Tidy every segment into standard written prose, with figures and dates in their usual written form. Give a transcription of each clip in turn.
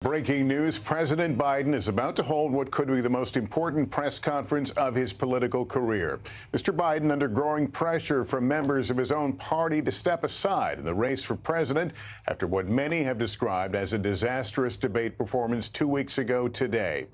Breaking news, President Biden is about to hold what could be the most important press conference of his political career. Mr. Biden under growing pressure from members of his own party to step aside in the race for president after what many have described as a disastrous debate performance 2 weeks ago today.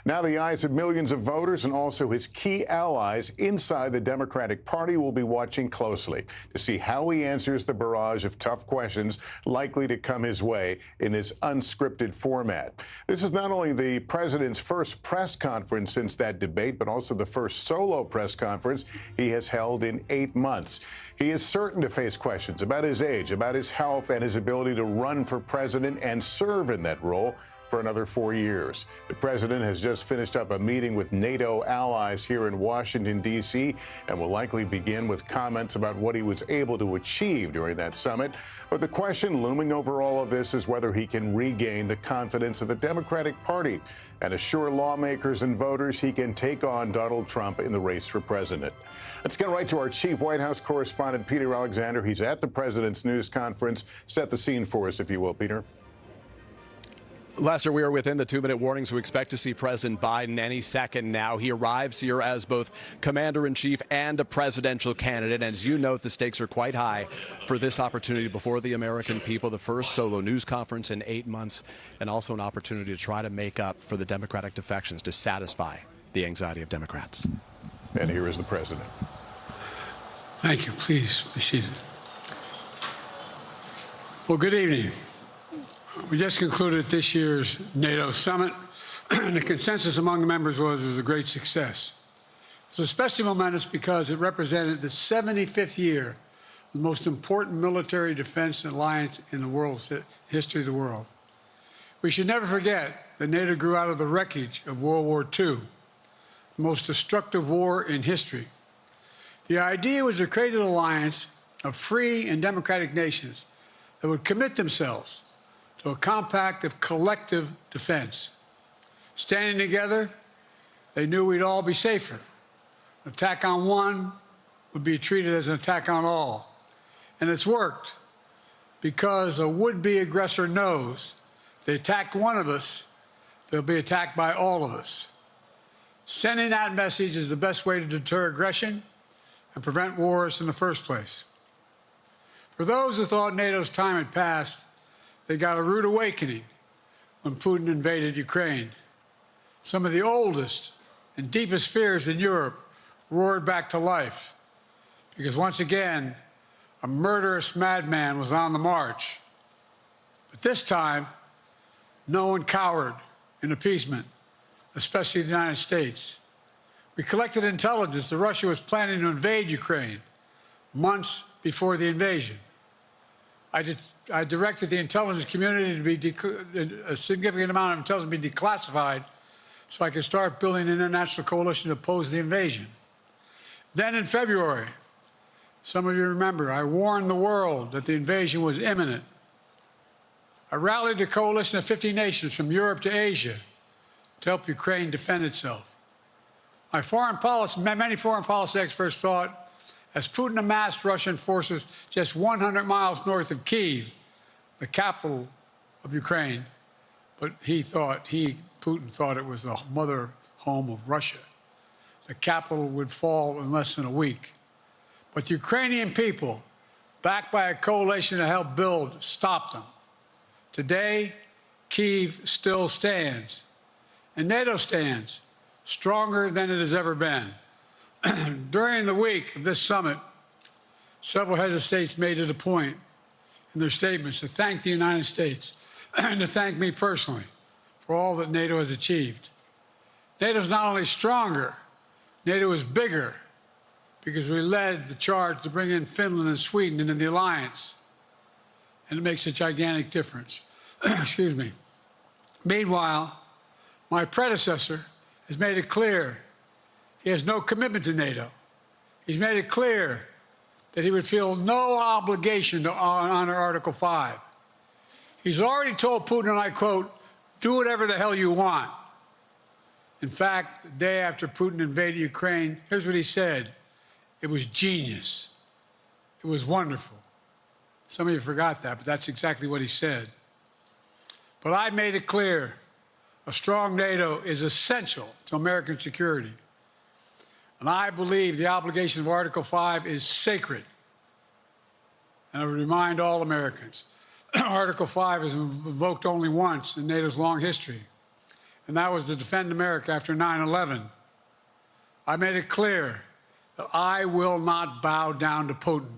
Now the eyes of millions of voters and also his key allies inside the Democratic Party will be watching closely to see how he answers the barrage of tough questions likely to come his way in this unscripted format. This is not only the president's first press conference since that debate, but also the first solo press conference he has held in 8 months. He is certain to face questions about his age, about his health, and his ability to run for president and serve in that role for another 4 years. The president has just finished up a meeting with NATO allies here in Washington, D.C., and will likely begin with comments about what he was able to achieve during that summit. But the question looming over all of this is whether he can regain the confidence of the Democratic Party and assure lawmakers and voters he can take on Donald Trump in the race for president. Let's get right to our chief White House correspondent, Peter Alexander. He's at the president's news conference. Set the scene for us, if you will, Peter. Lester, we are within the 2-minute warnings. We expect to see President Biden any second now. He arrives here as both commander-in-chief and a presidential candidate. And as you note, the stakes are quite high for this opportunity before the American people, the first solo news conference in 8 months, and also an opportunity to try to make up for the Democratic defections, to satisfy the anxiety of Democrats. And here is the president. Thank you. Please be seated. Well, good evening. We just concluded this year's NATO summit, and the consensus among the members was it was a great success. It was especially momentous because it represented the 75th year of the most important military defense alliance in the world's history of the world. We should never forget that NATO grew out of the wreckage of World War II, the most destructive war in history. The idea was to create an alliance of free and democratic nations that would commit themselves to a compact of collective defense. Standing together, they knew we'd all be safer. An attack on one would be treated as an attack on all. And it's worked because a would-be aggressor knows if they attack one of us, they'll be attacked by all of us. Sending that message is the best way to deter aggression and prevent wars in the first place. For those who thought NATO's time had passed, they got a rude awakening when Putin invaded Ukraine. Some of the oldest and deepest fears in Europe roared back to life because once again, a murderous madman was on the march. But this time, no one cowered in appeasement, especially the United States. We collected intelligence that Russia was planning to invade Ukraine months before the invasion. I directed the intelligence community to be a significant amount of intelligence be declassified so I could start building an international coalition to oppose the invasion. Then in February, some of you remember, I warned the world that the invasion was imminent. I rallied a coalition of 50 nations from Europe to Asia to help Ukraine defend itself. Many foreign policy experts thought as Putin amassed Russian forces just 100 miles north of Kyiv, the capital of Ukraine, but Putin thought it was the mother home of Russia. The capital would fall in less than a week. But the Ukrainian people, backed by a coalition to help build, stopped them. Today, Kyiv still stands, and NATO stands stronger than it has ever been. During the week of this summit, several heads of states made it a point in their statements to thank the United States and to thank me personally for all that NATO has achieved. NATO is not only stronger, NATO is bigger because we led the charge to bring in Finland and Sweden into the alliance, and it makes a gigantic difference. Excuse me. Meanwhile, my predecessor has made it clear he has no commitment to NATO. He's made it clear that he would feel no obligation to honor Article 5. He's already told Putin, and I quote, "Do whatever the hell you want." In fact, the day after Putin invaded Ukraine, here's what he said. It was genius. It was wonderful. Some of you forgot that, but that's exactly what he said. But I made it clear a strong NATO is essential to American security. And I believe the obligation of Article 5 is sacred. And I would remind all Americans, Article 5 is invoked only once in NATO's long history, and that was to defend America after 9/11. I made it clear that I will not bow down to Putin.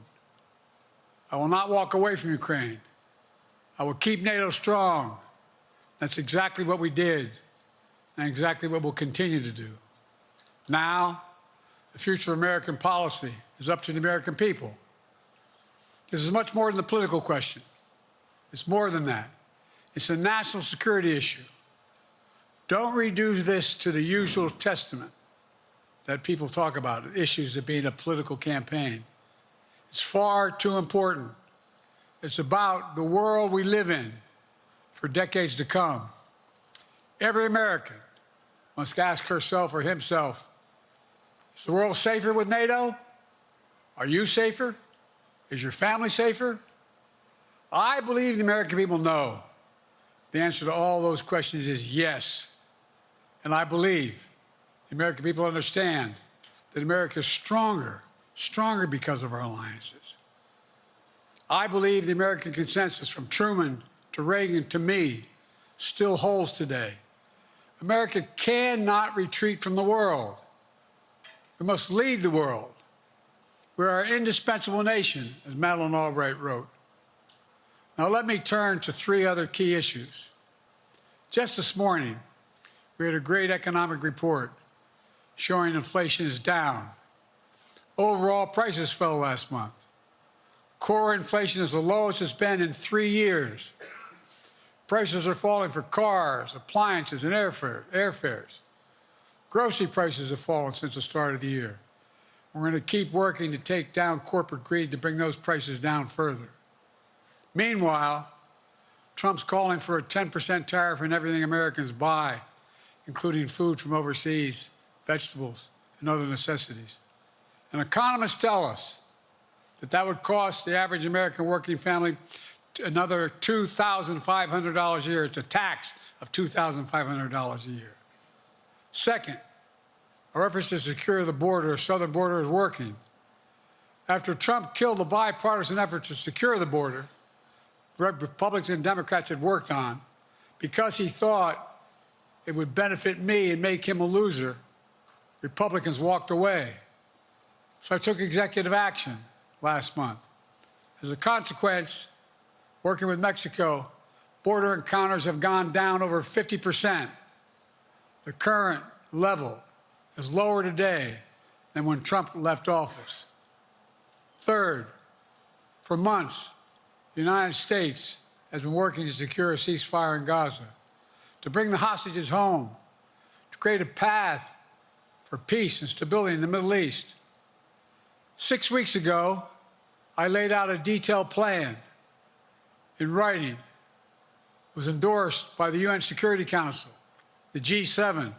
I will not walk away from Ukraine. I will keep NATO strong. That's exactly what we did, and exactly what we'll continue to do. Now, the future of American policy is up to the American people. This is much more than a political question. It's more than that. It's a national security issue. Don't reduce this to the usual testament that people talk about, issues of being a political campaign. It's far too important. It's about the world we live in for decades to come. Every American must ask herself or himself, is the world safer with NATO? Are you safer? Is your family safer? I believe the American people know the answer to all those questions is yes. And I believe the American people understand that America is stronger because of our alliances. I believe the American consensus from Truman to Reagan to me still holds today. America cannot retreat from the world. We must lead the world. We're an indispensable nation, as Madeleine Albright wrote. Now let me turn to three other key issues. Just this morning, we had a great economic report showing inflation is down. Overall prices fell last month. Core inflation is the lowest it's been in 3 years. Prices are falling for cars, appliances, and airfares. Grocery prices have fallen since the start of the year. We're going to keep working to take down corporate greed to bring those prices down further. Meanwhile, Trump's calling for a 10% tariff on everything Americans buy, including food from overseas, vegetables, and other necessities. And economists tell us that that would cost the average American working family another $2,500 a year. It's a tax of $2,500 a year. Second, our efforts to secure the border, southern border, is working. After Trump killed the bipartisan effort to secure the border, Republicans and Democrats had worked on, because he thought it would benefit me and make him a loser, Republicans walked away. So I took executive action last month. As a consequence, working with Mexico, border encounters have gone down over 50%. The current level is lower today than when Trump left office. Third, for months, the United States has been working to secure a ceasefire in Gaza, to bring the hostages home, to create a path for peace and stability in the Middle East. 6 weeks ago, I laid out a detailed plan in writing. It was endorsed by the UN Security Council, the G7.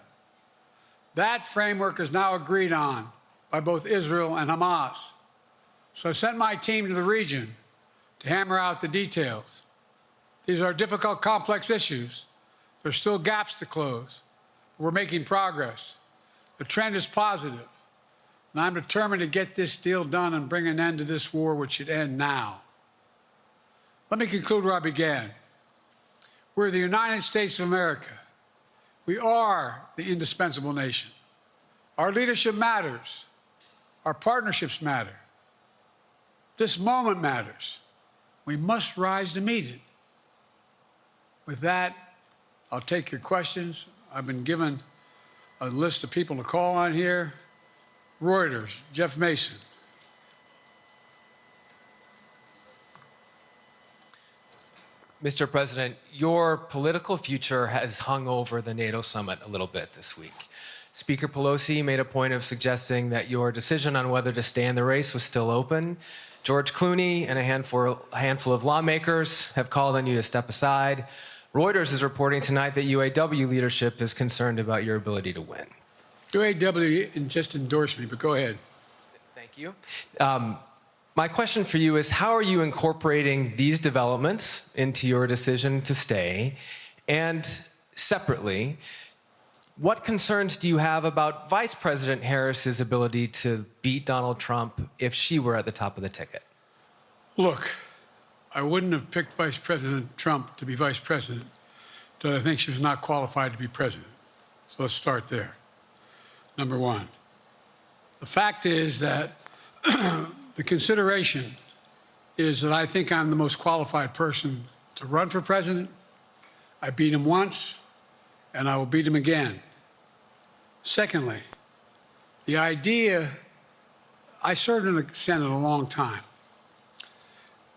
That framework is now agreed on by both Israel and Hamas. So I sent my team to the region to hammer out the details. These are difficult, complex issues. There's still gaps to close. But we're making progress. The trend is positive. And I'm determined to get this deal done and bring an end to this war, which should end now. Let me conclude where I began. We're the United States of America. We are the indispensable nation. Our leadership matters. Our partnerships matter. This moment matters. We must rise to meet it. With that, I'll take your questions. I've been given a list of people to call on here. Reuters, Jeff Mason. Mr. President, your political future has hung over the NATO summit a little bit this week. Speaker Pelosi made a point of suggesting that your decision on whether to stay in the race was still open. George Clooney and a handful of lawmakers have called on you to step aside. Reuters is reporting tonight that UAW leadership is concerned about your ability to win. UAW just endorsed me, but go ahead. Thank you. My question for you is, how are you incorporating these developments into your decision to stay? And separately, what concerns do you have about Vice President Harris's ability to beat Donald Trump if she were at the top of the ticket? Look, I wouldn't have picked Vice President Trump to be vice president, but I think she was not qualified to be president. So let's start there. Number one. The fact is that the consideration is that I think I'm the most qualified person to run for president. I beat him once, and I will beat him again. Secondly, the idea, I served in the Senate a long time.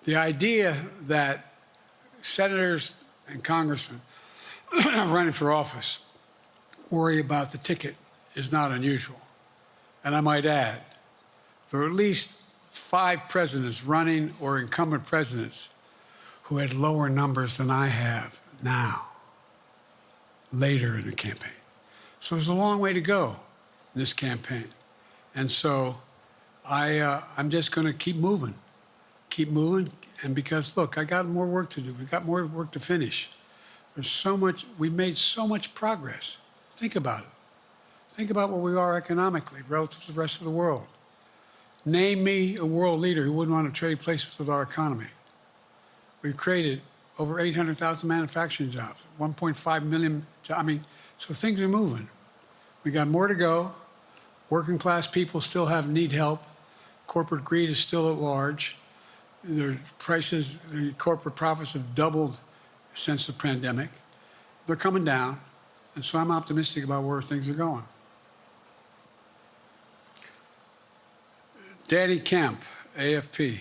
The idea that senators and congressmen running for office worry about the ticket is not unusual. And I might add, there are at least 5 presidents running or incumbent presidents who had lower numbers than I have now, later in the campaign. So there's a long way to go in this campaign. And so I'm just going to keep moving. And because, look, I got more work to do. We've got more work to finish. There's so much, we've made so much progress. Think about it. Think about where we are economically relative to the rest of the world. Name me a world leader who wouldn't want to trade places with our economy. We've created over 800,000 manufacturing jobs, 1.5 million jobs. I mean, so things are moving. We got more to go. Working class people still need help. Corporate greed is still at large. Their prices, the corporate profits have doubled since the pandemic. They're coming down. And so I'm optimistic about where things are going. Danny Kemp, AFP.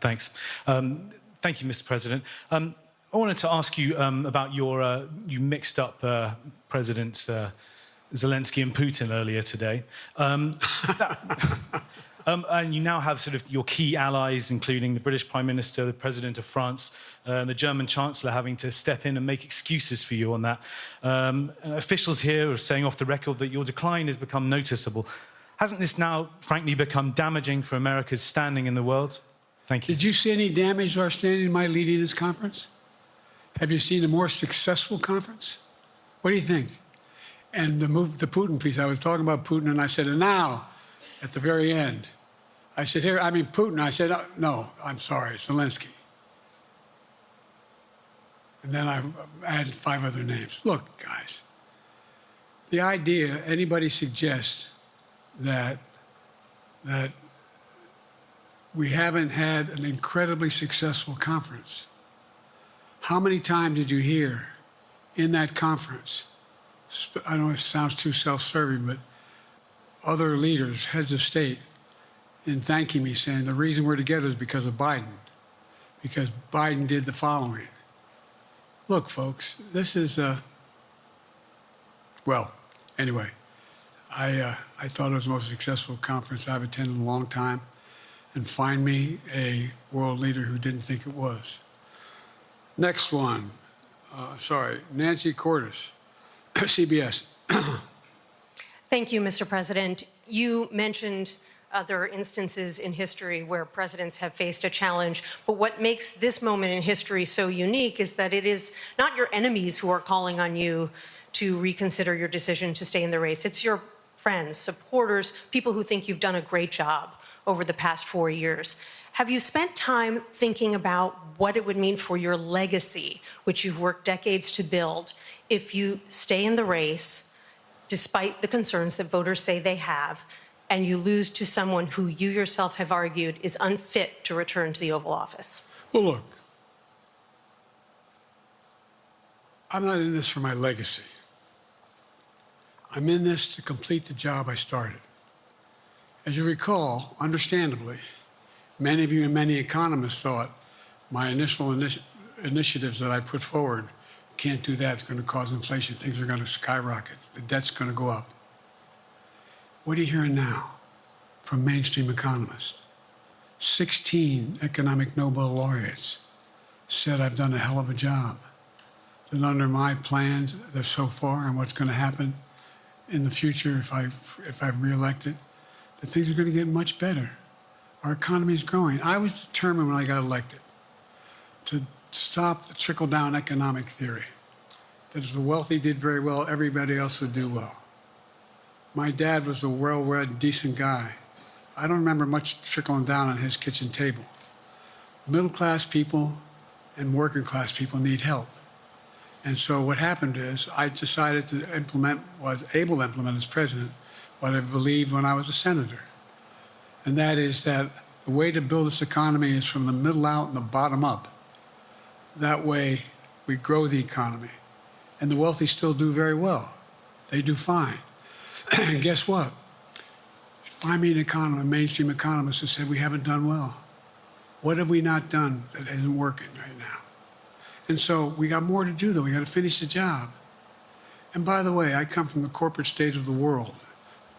Thanks. Thank you, Mr. President. I wanted to ask you about your, you mixed up Presidents Zelensky and Putin earlier today. And you now have sort of your key allies, including the British Prime Minister, the President of France, and the German Chancellor having to step in and make excuses for you on that. Officials here are saying off the record that your decline has become noticeable. Hasn't this now, frankly, become damaging for America's standing in the world? Thank you. Did you see any damage to our standing in my leading this conference? Have you seen a more successful conference? What do you think? And the Putin piece, I was talking about Putin, and I said, and now, at the very end, I said, here, I mean, Putin. I said, oh, no, I'm sorry, Zelensky. And then I added 5 other names. Look, guys, the idea anybody suggests that we haven't had an incredibly successful conference. How many times did you hear in that conference, I know it sounds too self-serving, but other leaders, heads of state, in thanking me, saying the reason we're together is because of Biden, because Biden did the following. Look, folks, this is, well, anyway, I thought it was the most successful conference I've attended in a long time, and find me a world leader who didn't think it was. Next one, Nancy Cordes, CBS. Thank you, Mr. President. You mentioned other instances in history where presidents have faced a challenge, but what makes this moment in history so unique is that it is not your enemies who are calling on you to reconsider your decision to stay in the race. It's your friends, supporters, people who think you've done a great job over the past 4 years. Have you spent time thinking about what it would mean for your legacy, which you've worked decades to build, if you stay in the race, despite the concerns that voters say they have, and you lose to someone who you yourself have argued is unfit to return to the Oval Office? Well, look, I'm not in this for my legacy. I'm in this to complete the job I started. As you recall, understandably, many of you and many economists thought my initial initiatives that I put forward, can't do that, it's going to cause inflation, things are going to skyrocket, the debt's going to go up. What are you hearing now from mainstream economists? 16 economic Nobel laureates said I've done a hell of a job. That under my plan so far and what's going to happen in the future if I'm reelected, that things are going to get much better. Our economy is growing. I was determined when I got elected to stop the trickle-down economic theory, that if the wealthy did very well, everybody else would do well. My dad was a well-read, decent guy. I don't remember much trickling down on his kitchen table. Middle-class people and working-class people need help. And so what happened is I decided to was able to implement as president what I believed when I was a senator. And that is that the way to build this economy is from the middle out and the bottom up. That way we grow the economy. And the wealthy still do very well. They do fine. And guess what? Find me an economist, a mainstream economist who said we haven't done well. What have we not done that isn't working right now? And so we got more to do, though. We got to finish the job. And by the way, I come from the corporate state of the world.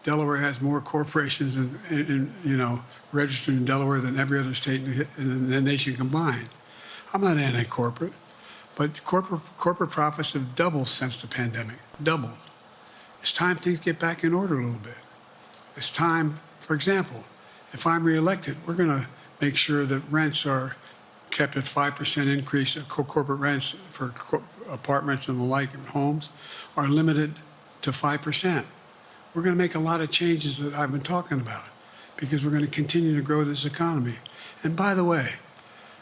Delaware has more corporations registered in Delaware than every other state in the nation combined. I'm not anti-corporate, but corporate profits have doubled since the pandemic. Doubled. It's time things get back in order a little bit. It's time, for example, if I'm reelected, we're going to make sure that rents are kept at 5% increase of corporate rents for apartments and the like and homes are limited to 5%. We're going to make a lot of changes that I've been talking about because we're going to continue to grow this economy. And by the way,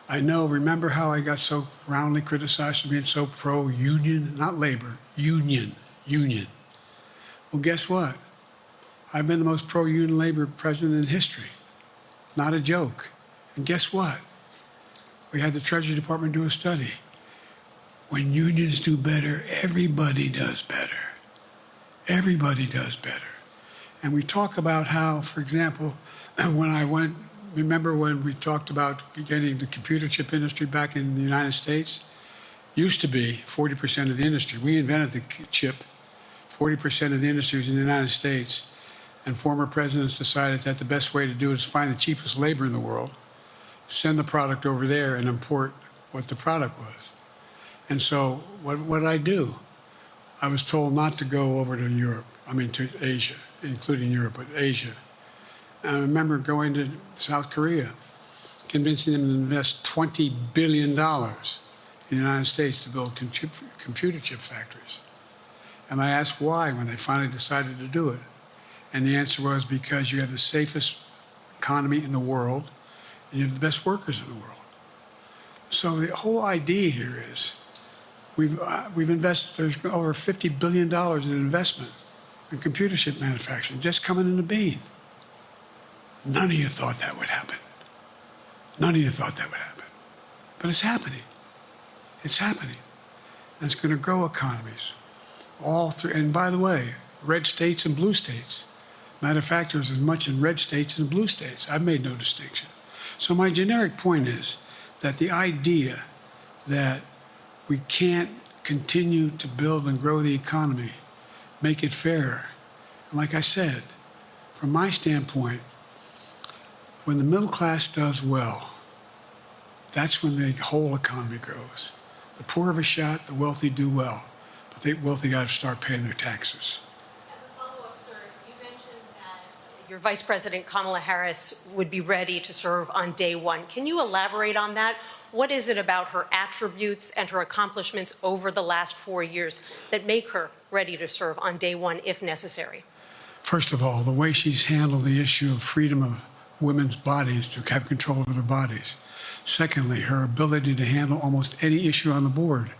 remember how I got so roundly criticized for being so pro-union, not labor, union. Well, guess what? I've been the most pro-union labor president in history. Not a joke. And guess what? We had the Treasury Department do a study. When unions do better, everybody does better. Everybody does better. And we talk about how, for example, remember when we talked about getting the computer chip industry back in the United States? Used to be 40% of the industry. We invented the chip. 40% of the industry was in the United States. And former presidents decided that the best way to do it is find the cheapest labor in the world, send the product over there, and import what the product was. And so what did I do? I was told not to go over to Asia, including Europe, but Asia. And I remember going to South Korea, convincing them to invest $20 billion in the United States to build computer chip factories. And I asked why when they finally decided to do it. And the answer was because you have the safest economy in the world and you have the best workers in the world. So the whole idea here is we've invested, there's over $50 billion in investment in computer chip manufacturing just coming in the bean. None of you thought that would happen. None of you thought that would happen. But it's happening. It's happening. And it's going to grow economies. All through, and by the way, red states and blue states. Matter of fact, there's as much in red states as in blue states. I've made no distinction. So my generic point is that the idea that we can't continue to build and grow the economy, make it fairer. And like I said, from my standpoint, when the middle class does well, that's when the whole economy grows. The poor have a shot, the wealthy do well. But the wealthy got to start paying their taxes. As a follow-up, sir, you mentioned that your Vice President Kamala Harris would be ready to serve on day one. Can you elaborate on that? What is it about her attributes and her accomplishments over the last 4 years that make her ready to serve on day one if necessary? First of all, the way she's handled the issue of freedom of women's bodies to have control over their bodies. Secondly, her ability to handle almost any issue on the board.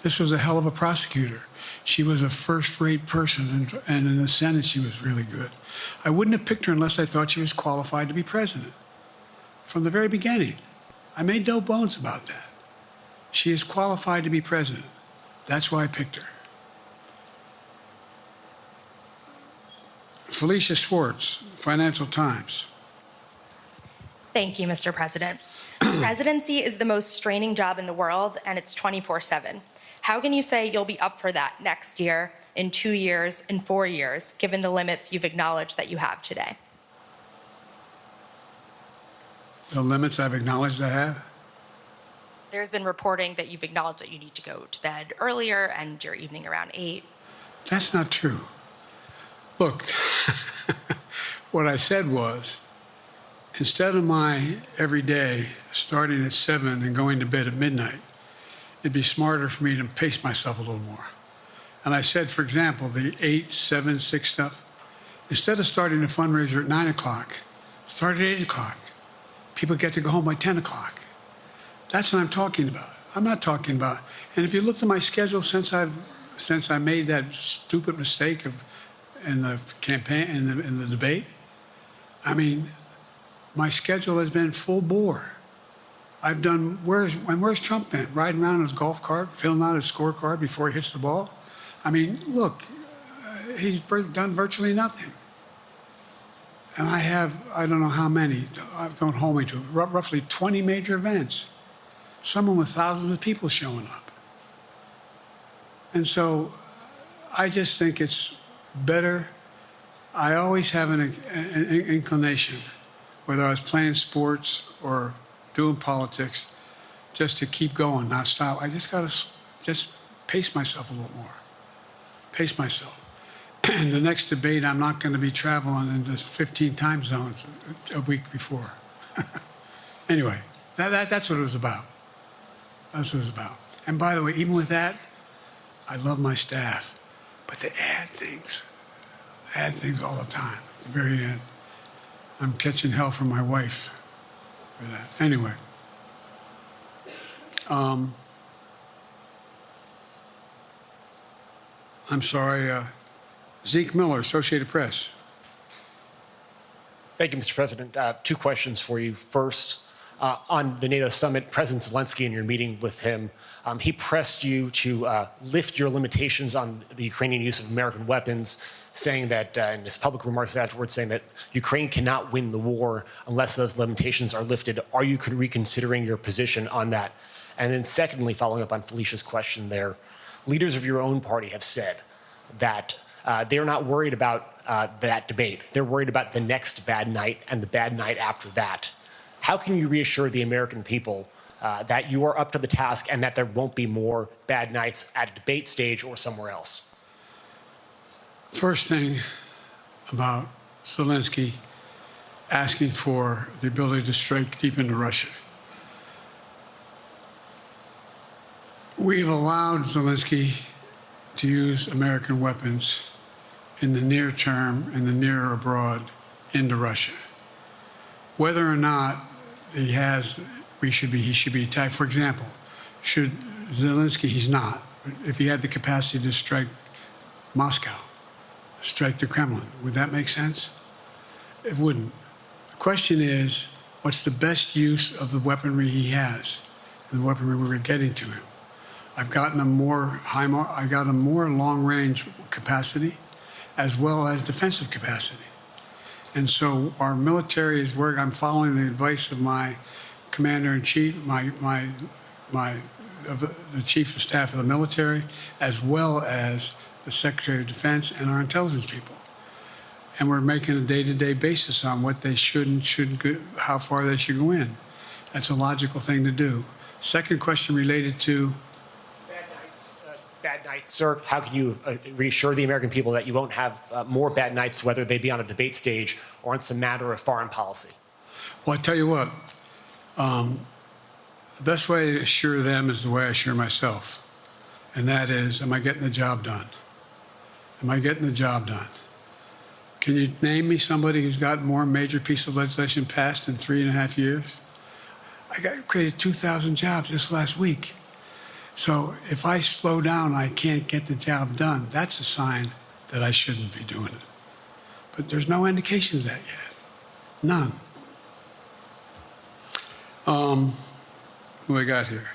This was a hell of a prosecutor. She was a first-rate person, and in the Senate, she was really good. I wouldn't have picked her unless I thought she was qualified to be president. From the very beginning, I made no bones about that. She is qualified to be president. That's why I picked her. Felicia Schwartz, Financial Times. Thank you, Mr. President. Presidency is the most straining job in the world, and it's 24/7. How can you say you'll be up for that next year, in 2 years, in 4 years, given the limits you've acknowledged that you have today? The limits I've acknowledged I have? There's been reporting that you've acknowledged that you need to go to bed earlier and your evening around 8. That's not true. Look, what I said was instead of my every day starting at 7 and going to bed at midnight, it'd be smarter for me to pace myself a little more. And I said, for example, the 8, 7, 6 stuff, instead of starting a fundraiser at 9 o'clock, start at 8 o'clock. People get to go home by 10 o'clock. That's what I'm talking about. I'm not talking about, and if you looked at my schedule since I made that stupid mistake in the campaign, in the debate, I mean, my schedule has been full bore. I've done, where's Trump been? Riding around in his golf cart, filling out his scorecard before he hits the ball? I mean, look, he's done virtually nothing. And I have, I don't know how many, don't hold me to it, roughly 20 major events. Some of them with thousands of people showing up. And so I just think it's better. I always have an inclination, whether I was playing sports or doing politics, just to keep going, not stop. I just got to just pace myself a little more. Pace myself. And the next debate, I'm not going to be traveling into 15 time zones a week before. Anyway, that's what it was about. That's what it was about. And by the way, even with that, I love my staff, but they add things all the time. At the very end, I'm catching hell from my wife for that. Anyway, I'm sorry. Zeke Miller, Associated Press. Thank you, Mr. President. Two questions for you. First, on the NATO summit, President Zelensky, in your meeting with him, he pressed you to lift your limitations on the Ukrainian use of American weapons, saying that, in his public remarks afterwards, saying that Ukraine cannot win the war unless those limitations are lifted. Are you reconsidering your position on that? And then secondly, following up on Felicia's question there, leaders of your own party have said that they're not worried about that debate. They're worried about the next bad night and the bad night after that. How can you reassure the American people that you are up to the task and that there won't be more bad nights at a debate stage or somewhere else? First thing about Zelensky asking for the ability to strike deep into Russia. We've allowed Zelensky to use American weapons in the near term, in the near or abroad, into Russia. Whether or not he should be attacked. For example, should Zelensky, he's not. If he had the capacity to strike Moscow, strike the Kremlin, would that make sense? It wouldn't. The question is, what's the best use of the weaponry he has, and the weaponry we're getting to him? I've gotten a more long-range capacity, as well as defensive capacity. And so our military is working. I'm following the advice of my commander-in-chief, the chief of staff of the military, as well as the Secretary of Defense and our intelligence people. And we're making a day-to-day basis on what they should and shouldn't go, how far they should go in. That's a logical thing to do. Second question related to bad nights, sir. How can you reassure the American people that you won't have more bad nights, whether they be on a debate stage or it's a matter of foreign policy? Well, I tell you what, the best way to assure them is the way I assure myself. And that is, am I getting the job done? Am I getting the job done? Can you name me somebody who's got more major piece of legislation passed in 3.5 years? I created 2,000 jobs just last week. So if I slow down, I can't get the job done. That's a sign that I shouldn't be doing it. But there's no indication of that yet. None. Who I got here?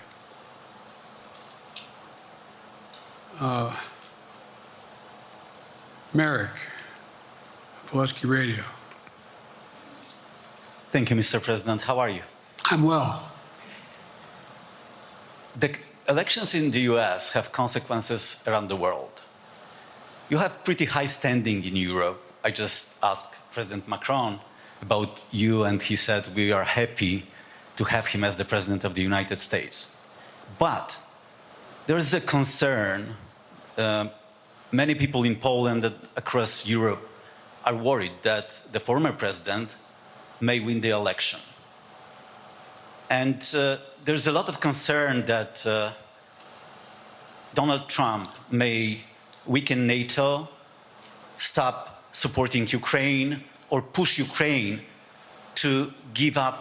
Merrick, Pulaski Radio. Thank you, Mr. President. How are you? I'm well. The elections in the US have consequences around the world. You have pretty high standing in Europe. I just asked President Macron about you, and he said we are happy to have him as the President of the United States. But there is a concern. Many people in Poland and across Europe are worried that the former president may win the election. And there's a lot of concern that Donald Trump may weaken NATO, stop supporting Ukraine, or push Ukraine to give up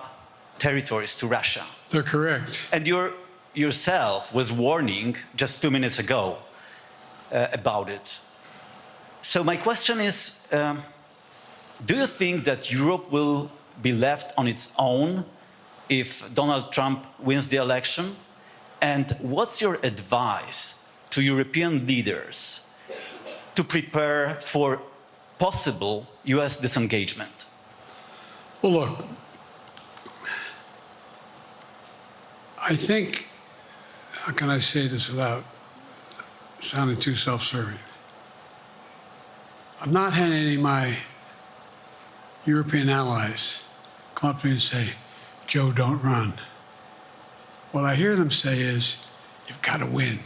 territories to Russia. They're correct. And yourself was warning just 2 minutes ago about it. So my question is, do you think that Europe will be left on its own if Donald Trump wins the election? And what's your advice to European leaders to prepare for possible US disengagement? Well, look, I think, how can I say this without sounding too self-serving? I'm not having any of my European allies come up to me and say, Joe, don't run. What I hear them say is, you've got to win.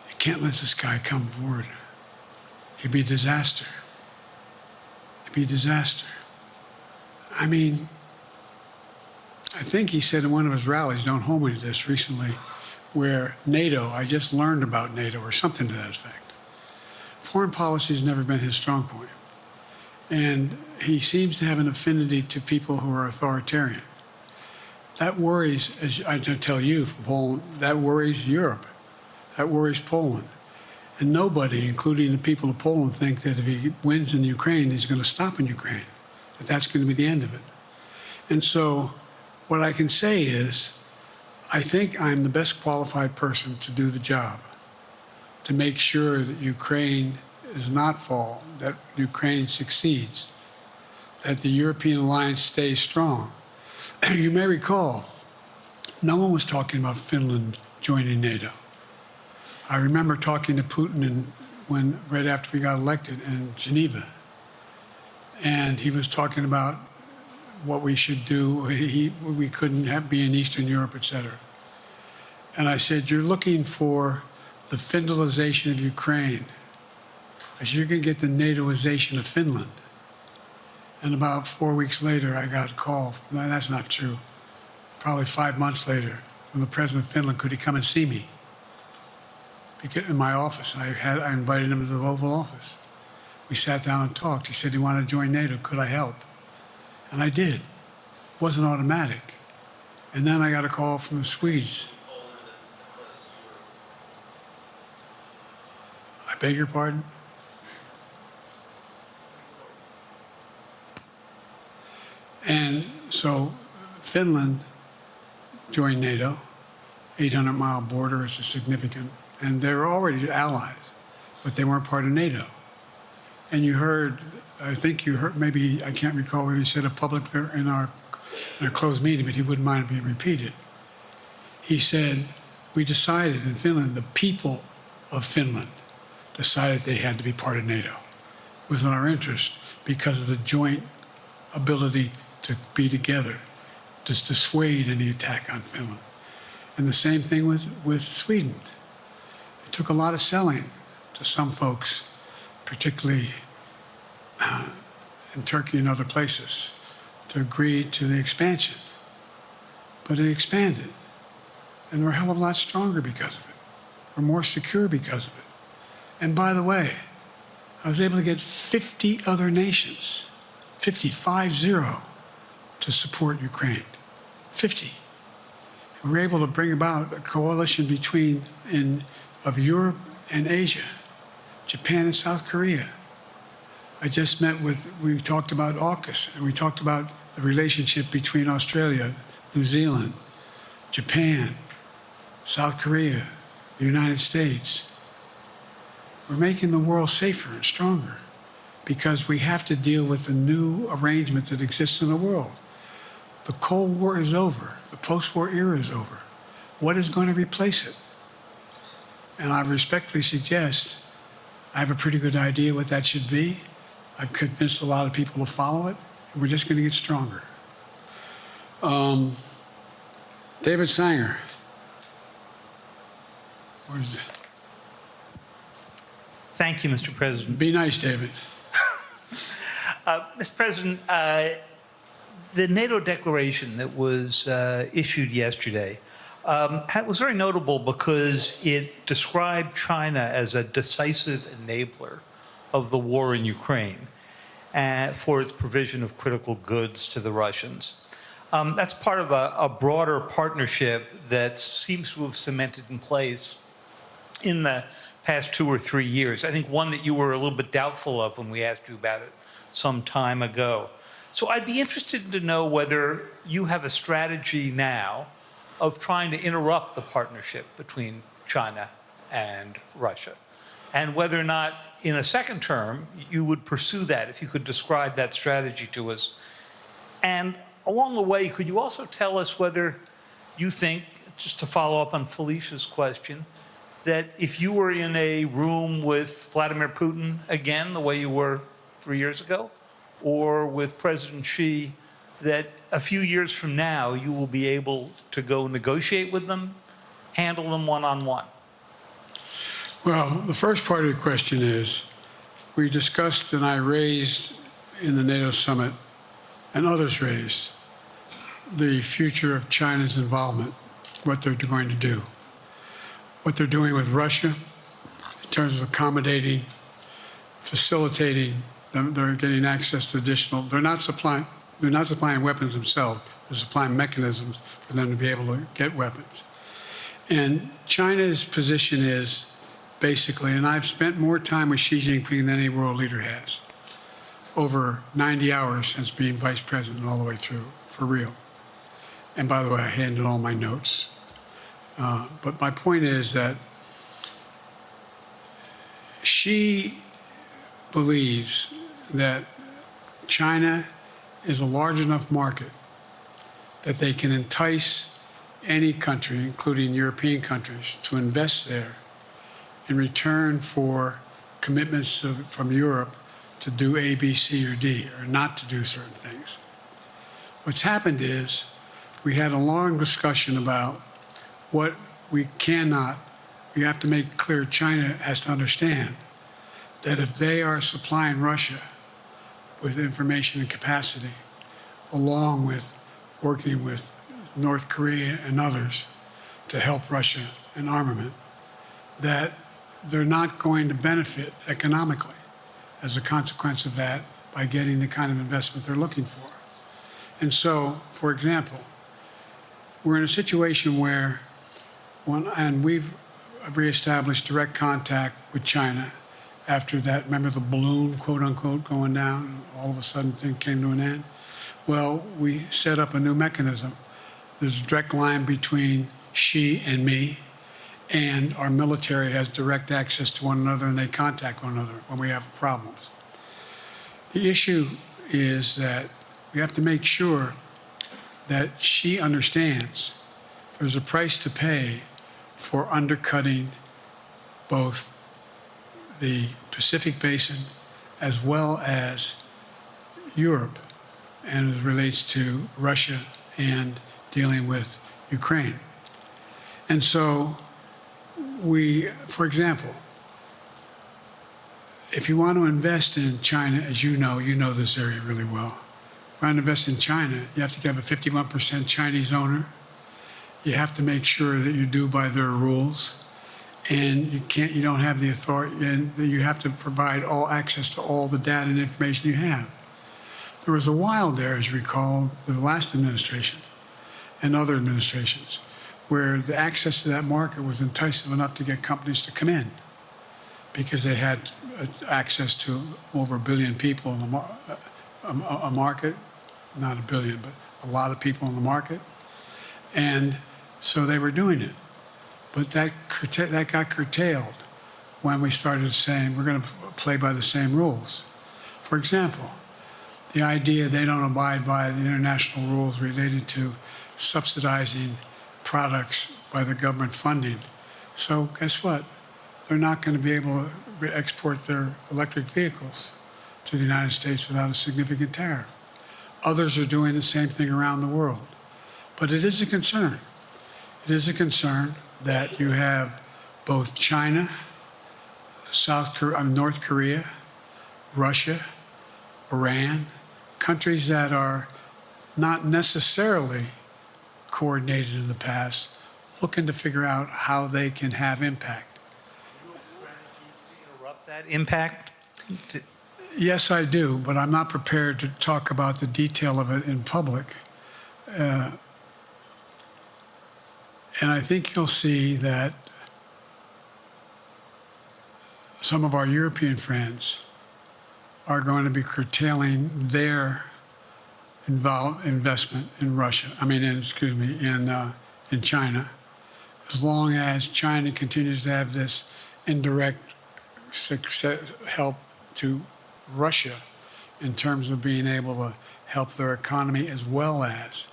You can't let this guy come forward. He'd be a disaster. He'd be a disaster. I mean, I think he said in one of his rallies, don't hold me to this, recently, where NATO, I just learned about NATO or something to that effect. Foreign policy has never been his strong point. And he seems to have an affinity to people who are authoritarian. That worries, as I tell you from Poland, that worries Europe. That worries Poland. And nobody, including the people of Poland, think that if he wins in Ukraine, he's going to stop in Ukraine, that that's going to be the end of it. And so what I can say is, I think I'm the best qualified person to do the job, to make sure that Ukraine does not fall, that Ukraine succeeds, that the European alliance stays strong. You may recall, no one was talking about Finland joining NATO. I remember talking to Putin right after we got elected in Geneva, and he was talking about what we should do. We couldn't be in Eastern Europe, et cetera. And I said, you're looking for the Finlandization of Ukraine, as you're going to get the NATOization of Finland. And about 4 weeks later, I got a call. No, that's not true. Probably 5 months later, from the president of Finland, could he come and see me? In my office, I invited him to the Oval Office. We sat down and talked. He said he wanted to join NATO. Could I help? And I did. It wasn't automatic. And then I got a call from the Swedes. I beg your pardon? And so Finland joined NATO, 800-mile border, it's a significant, and they were already allies, but they weren't part of NATO. And you heard, I think you heard, maybe, I can't recall whether he said it publicly in our closed meeting, but he wouldn't mind it being repeated. He said, we decided in Finland, the people of Finland decided they had to be part of NATO. It was in our interest because of the joint ability to be together, to dissuade any attack on Finland. And the same thing with Sweden. It took a lot of selling to some folks, particularly in Turkey and other places, to agree to the expansion. But it expanded. And we're a hell of a lot stronger because of it. We're more secure because of it. And by the way, I was able to get 50 other nations, 50, to support Ukraine. 50. And we were able to bring about a coalition of Europe and Asia, Japan and South Korea. I just we talked about AUKUS, and we talked about the relationship between Australia, New Zealand, Japan, South Korea, the United States. We're making the world safer and stronger because we have to deal with the new arrangement that exists in the world. The Cold War is over. The post-war era is over. What is going to replace it? And I respectfully suggest I have a pretty good idea what that should be. I've convinced a lot of people to follow it, and we're just going to get stronger. David Sanger. Where's it? Thank you, Mr. President. Be nice, David. Mr. President, The NATO declaration that was issued yesterday was very notable because it described China as a decisive enabler of the war in Ukraine for its provision of critical goods to the Russians. That's part of a broader partnership that seems to have cemented in place in the past 2 or 3 years. I think one that you were a little bit doubtful of when we asked you about it some time ago. So I'd be interested to know whether you have a strategy now of trying to interrupt the partnership between China and Russia, and whether or not in a second term you would pursue that, if you could describe that strategy to us. And along the way, could you also tell us whether you think, just to follow up on Felicia's question, that if you were in a room with Vladimir Putin again, the way you were 3 years ago, or with President Xi, that a few years from now you will be able to go negotiate with them, handle them one-on-one? Well, the first part of the question is, we discussed and I raised in the NATO summit, and others raised, the future of China's involvement, what they're going to do, what they're doing with Russia in terms of accommodating, facilitating. They're getting access to additional. They're not supplying weapons themselves. They're supplying mechanisms for them to be able to get weapons. And China's position is basically, and I've spent more time with Xi Jinping than any world leader has, over 90 hours since being vice president all the way through, for real. And by the way, I handed all my notes. But my point is that Xi believes that China is a large enough market that they can entice any country, including European countries, to invest there in return for commitments from Europe to do A, B, C, or D, or not to do certain things. What's happened is we had a long discussion about what we have to make clear. China has to understand that if they are supplying Russia with information and capacity, along with working with North Korea and others to help Russia in armament, that they're not going to benefit economically as a consequence of that by getting the kind of investment they're looking for. And so, for example, we're in a situation where, and we've reestablished direct contact with China after that, remember the balloon, quote unquote, going down, and all of a sudden things came to an end? Well, we set up a new mechanism. There's a direct line between Xi and me, and our military has direct access to one another, and they contact one another when we have problems. The issue is that we have to make sure that Xi understands there's a price to pay for undercutting both the Pacific Basin as well as Europe, and as it relates to Russia and dealing with Ukraine. And so for example, if you want to invest in China, as you know this area really well, if you want to invest in China, you have to have a 51% Chinese owner. You have to make sure that you do by their rules. And you don't have the authority, and you have to provide all access to all the data and information you have. There was a while there, as you recall, the last administration and other administrations, where the access to that market was enticing enough to get companies to come in because they had access to over 1 billion people in a market, not 1 billion, but a lot of people in the market. And so they were doing it. But that got curtailed when we started saying we're going to play by the same rules. For example, the idea they don't abide by the international rules related to subsidizing products by the government funding. So guess what? They're not going to be able to export their electric vehicles to the United States without a significant tariff. Others are doing the same thing around the world. But it is a concern. It is a concern that you have both China, North Korea, Russia, Iran, countries that are not necessarily coordinated in the past, looking to figure out how they can have impact. Interrupt that impact? Yes, I do, but I'm not prepared to talk about the detail of it in public. And I think you'll see that some of our European friends are going to be curtailing their investment in Russia. In China, as long as China continues to have this indirect help to Russia in terms of being able to help their economy as well as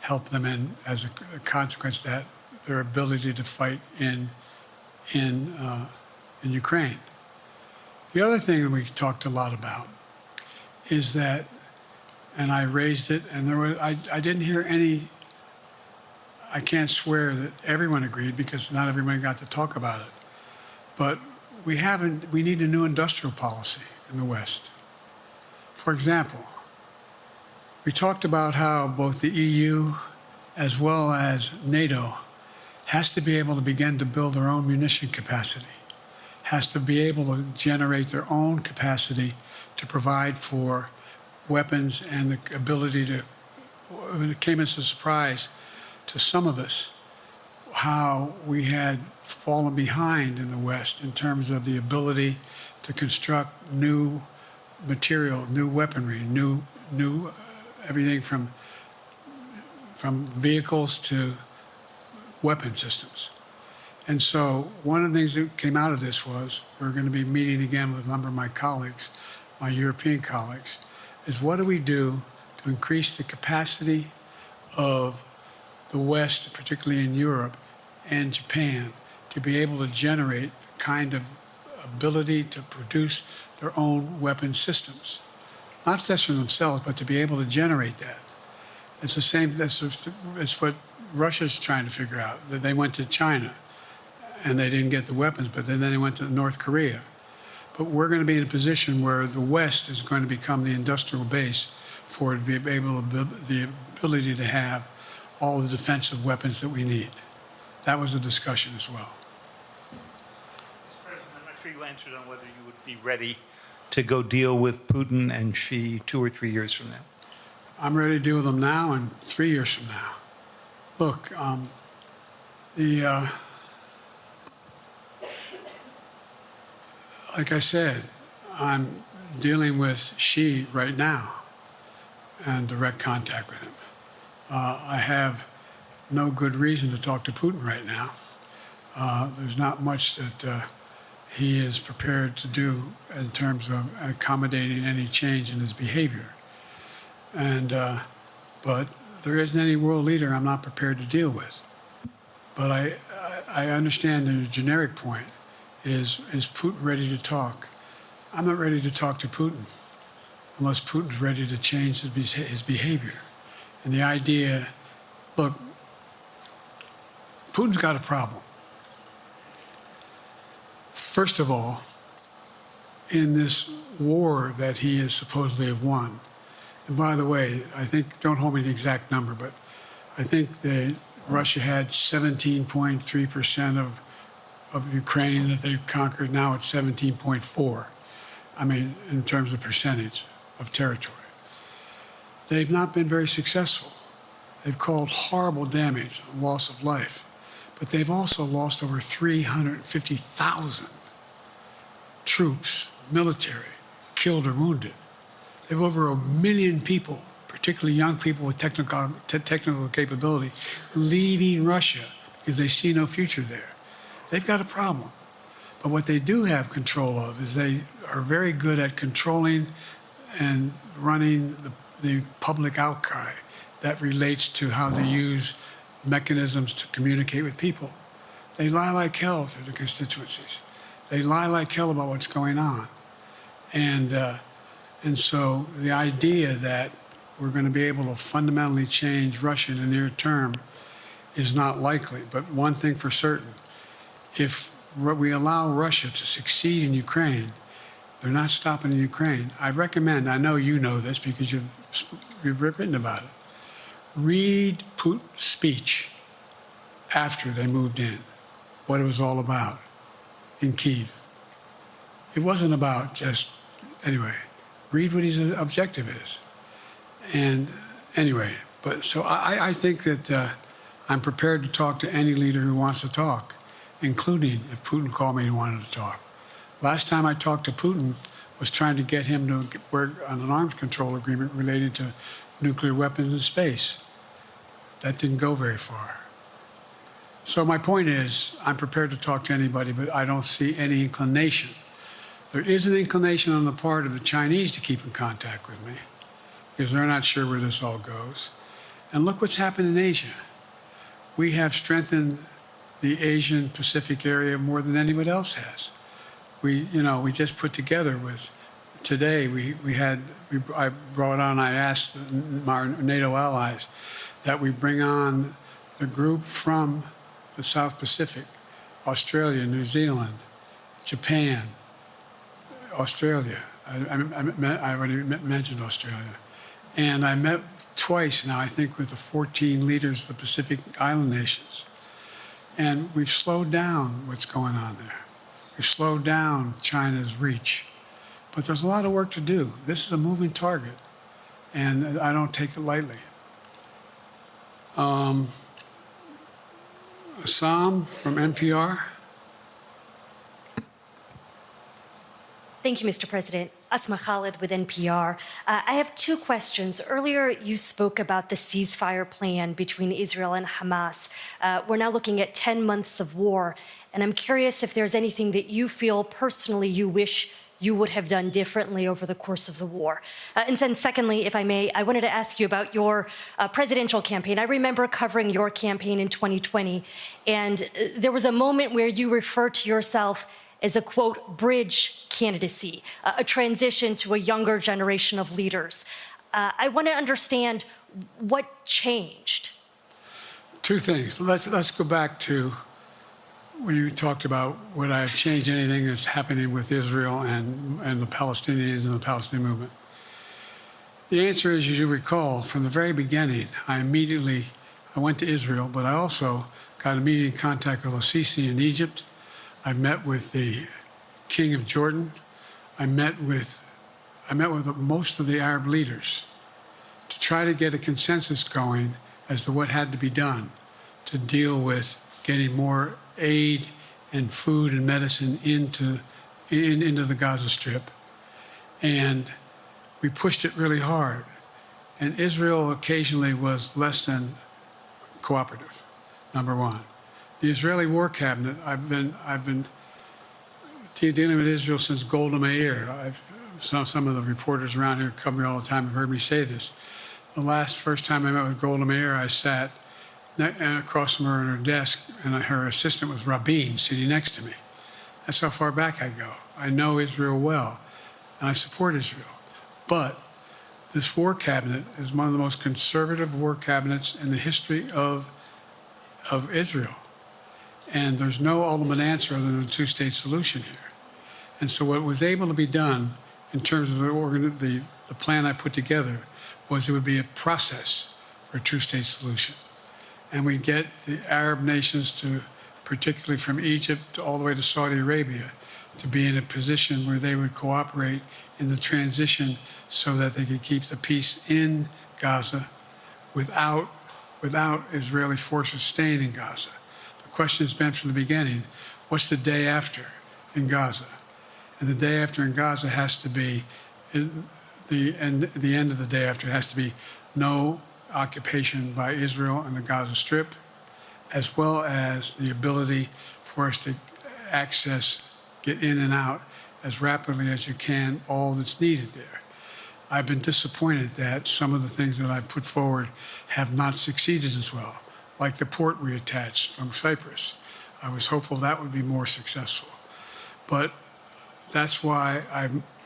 help them in, as a consequence of that, their ability to fight in Ukraine. The other thing that we talked a lot about is that, and I raised it, and I didn't hear any. I can't swear that everyone agreed because not everyone got to talk about it. But we need a new industrial policy in the West. For example, we talked about how both the EU as well as NATO has to be able to begin to build their own munition capacity, has to be able to generate their own capacity to provide for weapons and the ability to. It came as a surprise to some of us how we had fallen behind in the West in terms of the ability to construct new material, new weaponry, new everything from vehicles to weapon systems. And so one of the things that came out of this was we're going to be meeting again with a number of my colleagues, my European colleagues, is what do we do to increase the capacity of the West, particularly in Europe and Japan, to be able to generate the kind of ability to produce their own weapon systems. Not just for themselves, but to be able to generate that. It's the same, it's what Russia's trying to figure out. That they went to China and they didn't get the weapons, but then they went to North Korea. But we're going to be in a position where the West is going to become the industrial base for it to be able to, the ability to have all the defensive weapons that we need. That was a discussion as well. Mr. President, I'm not sure you answered on whether you would be ready to go deal with Putin and Xi 2 or 3 years from now. I'm ready to deal with them now and 3 years from now. Look, like I said, I'm dealing with Xi right now and direct contact with him. I have no good reason to talk to Putin right now. There's not much that he is prepared to do in terms of accommodating any change in his behavior. But there isn't any world leader I'm not prepared to deal with. But I understand the generic point is Putin ready to talk? I'm not ready to talk to Putin unless Putin's ready to change his behavior. And the idea, look, Putin's got a problem. First of all, in this war that he is supposedly have won, and by the way, I think, don't hold me to the exact number, but I think that Russia had 17.3% of Ukraine that they conquered. Now it's 17.4. I mean, in terms of percentage of territory. They've not been very successful. They've caused horrible damage, loss of life, but they've also lost over 350,000 troops, military, killed or wounded. They have over 1 million people, particularly young people with technical capability, leaving Russia because they see no future there. They've got a problem. But what they do have control of is they are very good at controlling and running the public outcry that relates to how they use mechanisms to communicate with people. They lie like hell through the constituencies. They lie like hell about what's going on. And so the idea that we're going to be able to fundamentally change Russia in the near term is not likely. But one thing for certain, if we allow Russia to succeed in Ukraine, they're not stopping in Ukraine. I recommend, I know you know this because you've You've written about it. Read Putin's speech after they moved in, what it was all about in Kyiv. It wasn't about just, anyway, read what his objective is. And anyway, but so I think that I'm prepared to talk to any leader who wants to talk, including if Putin called me and wanted to talk. Last time I talked to Putin was trying to get him to work on an arms control agreement related to nuclear weapons in space. That didn't go very far. So my point is, I'm prepared to talk to anybody, but I don't see any inclination. There is an inclination on the part of the Chinese to keep in contact with me, because they're not sure where this all goes. And look what's happened in Asia. We have strengthened the Asian Pacific area more than anybody else has. We just put together with, today I brought on, I asked our NATO allies that we bring on the group from the South Pacific, Australia, New Zealand, Japan, Australia. I already mentioned Australia. And I met twice now, I think, with the 14 leaders of the Pacific Island nations. And we've slowed down what's going on there. We've slowed down China's reach. But there's a lot of work to do. This is a moving target, and I don't take it lightly. Assam from NPR. Thank you, Mr. President. Asma Khalid with NPR. I have two questions. Earlier, you spoke about the ceasefire plan between Israel and Hamas. We're now looking at 10 months of war, and I'm curious if there's anything that you feel personally you wish you would have done differently over the course of the war. And then secondly, if I may, I wanted to ask you about your presidential campaign. I remember covering your campaign in 2020, and there was a moment where you referred to yourself as a, quote, bridge candidacy, a transition to a younger generation of leaders. I want to understand what changed. Two things. Let's go back to when you talked about would I have changed anything that's happening with Israel and the Palestinians and the Palestinian movement. The answer is, as you recall, from the very beginning, I went to Israel, but I also got immediate contact with al-Sisi in Egypt. I met with the King of Jordan. I met with most of the Arab leaders to try to get a consensus going as to what had to be done to deal with getting more aid and food and medicine into the Gaza Strip. And we pushed it really hard. And Israel occasionally was less than cooperative, number one. The Israeli War Cabinet, I've been dealing with Israel since Golda Meir. Some of the reporters around here come here all the time have heard me say this. The first time I met with Golda Meir, I sat across from her at her desk, and her assistant was Rabin sitting next to me. That's how far back I go. I know Israel well, and I support Israel. But this war cabinet is one of the most conservative war cabinets in the history of Israel. And there's no ultimate answer other than a two-state solution here. And so what was able to be done in terms of the plan I put together was it would be a process for a two-state solution. And we get the Arab nations to, particularly from Egypt all the way to Saudi Arabia, to be in a position where they would cooperate in the transition so that they could keep the peace in Gaza without Israeli forces staying in Gaza. The question has been from the beginning, what's the day after in Gaza? And the day after in Gaza has to be, the end of the day after has to be no occupation by Israel in the Gaza Strip, as well as the ability for us to get in and out as rapidly as you can, all that's needed there. I've been disappointed that some of the things that I've put forward have not succeeded as well, like the port we attached from Cyprus. I was hopeful that would be more successful. But that's why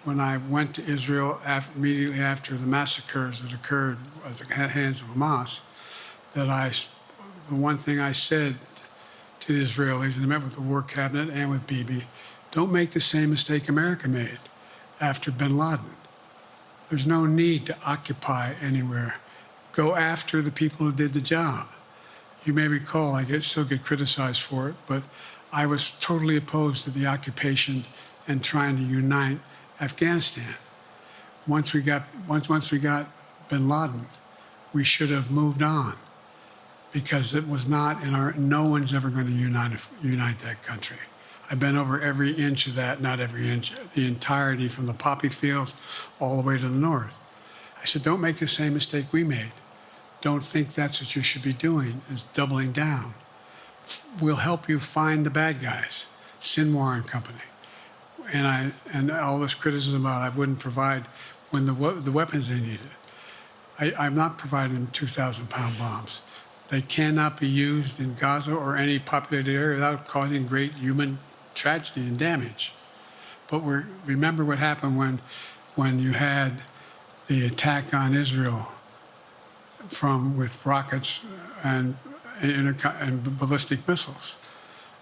when I went to Israel immediately after the massacres that occurred at the hands of Hamas, the one thing I said to the Israelis, and I met with the War Cabinet and with Bibi, don't make the same mistake America made after bin Laden. There's no need to occupy anywhere. Go after the people who did the job. You may recall, still get criticized for it, but I was totally opposed to the occupation and trying to unite Afghanistan. Once we got bin Laden, we should have moved on, because it was not in our. No one's ever going to unite that country. I've been over every inch of that, not every inch, the entirety from the poppy fields all the way to the north. I said, don't make the same mistake we made. Don't think that's what you should be doing, is doubling down. We'll help you find the bad guys, Sinwar and company. And all this criticism about I wouldn't provide when the weapons they needed. I'm not providing them 2,000-pound bombs. They cannot be used in Gaza or any populated area without causing great human tragedy and damage. But remember what happened when you had the attack on Israel with rockets and ballistic missiles.